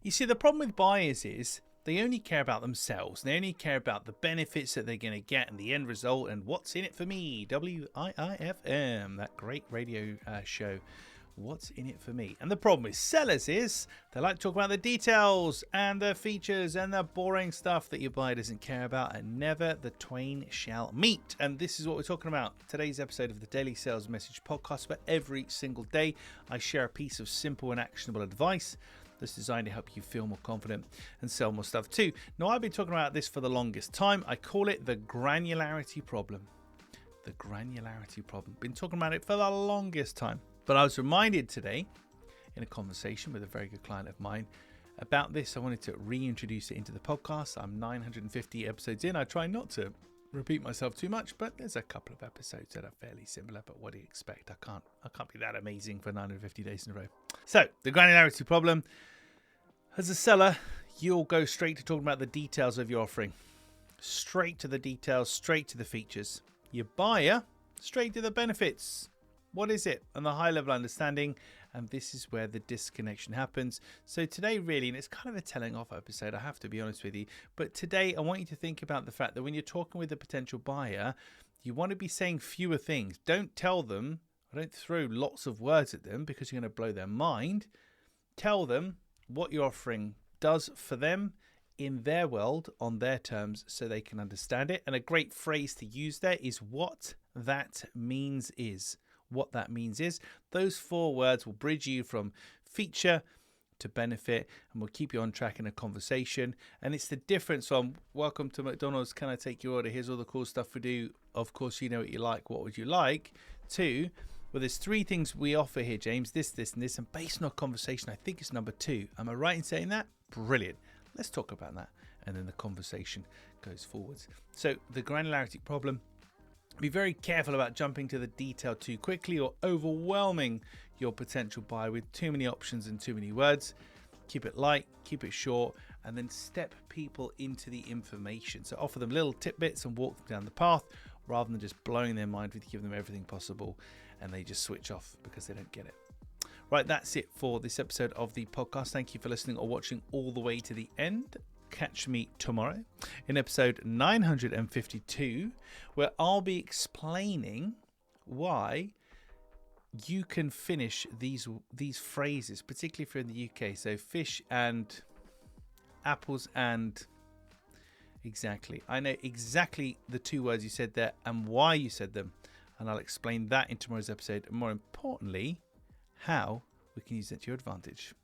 You see, the problem with buyers is they only care about themselves. They only care about the benefits that they're going to get and the end result and what's in it for me. WIIFM, that great radio show. What's in it for me? And the problem with sellers is they like to talk about the details and the features and the boring stuff that your buyer doesn't care about, and never the twain shall meet. And this is what we're talking about. Today's episode of the Daily Sales Message podcast, where every single day I share a piece of simple and actionable advice that's designed to help you feel more confident and sell more stuff too. Now, I've been talking about this for the longest time. I call it the granularity problem. The granularity problem. Been talking about it for the longest time. But I was reminded today in a conversation with a very good client of mine about this. I wanted to reintroduce it into the podcast. I'm 950 episodes in. I try not to repeat myself too much, but there's a couple of episodes that are fairly similar. But what do you expect? I can't be that amazing for 950 days in a row. So the granularity problem. As a seller, you'll go straight to talking about the details of your offering. Straight to the details, straight to the features. Your buyer, straight to the benefits. What is it? And the high level understanding. And this is where the disconnection happens. So today, really, and it's kind of a telling off episode, I have to be honest with you. But today, I want you to think about the fact that when you're talking with a potential buyer, you want to be saying fewer things. Don't tell them, don't throw lots of words at them because you're going to blow their mind. Tell them what your offering does for them in their world, on their terms, so they can understand it. And a great phrase to use there is what that means is. What that means is those 4 words will bridge you from feature to benefit and will keep you on track in a conversation. And it's the difference from welcome to McDonald's, can I take your order, here's all the cool stuff we do, of course you know what you like, what would you like, to well, there's 3 things we offer here, James, this and this, and based on our conversation I think it's number 2. Am I right in saying that? Brilliant. Let's talk about that. And then the conversation goes forwards. So the granularity problem. Be very careful about jumping to the detail too quickly or overwhelming your potential buyer with too many options and too many words. Keep it light, keep it short, and then step people into the information. So offer them little tidbits and walk them down the path rather than just blowing their mind with giving them everything possible and they just switch off because they don't get it. Right, that's it for this episode of the podcast. Thank you for listening or watching all the way to the end. Catch me tomorrow in episode 952, where I'll be explaining why you can finish these phrases, particularly if you're in the UK. So fish and apples and exactly. I know exactly the 2 words you said there and why you said them. And I'll explain that in tomorrow's episode. And more importantly, how we can use that to your advantage.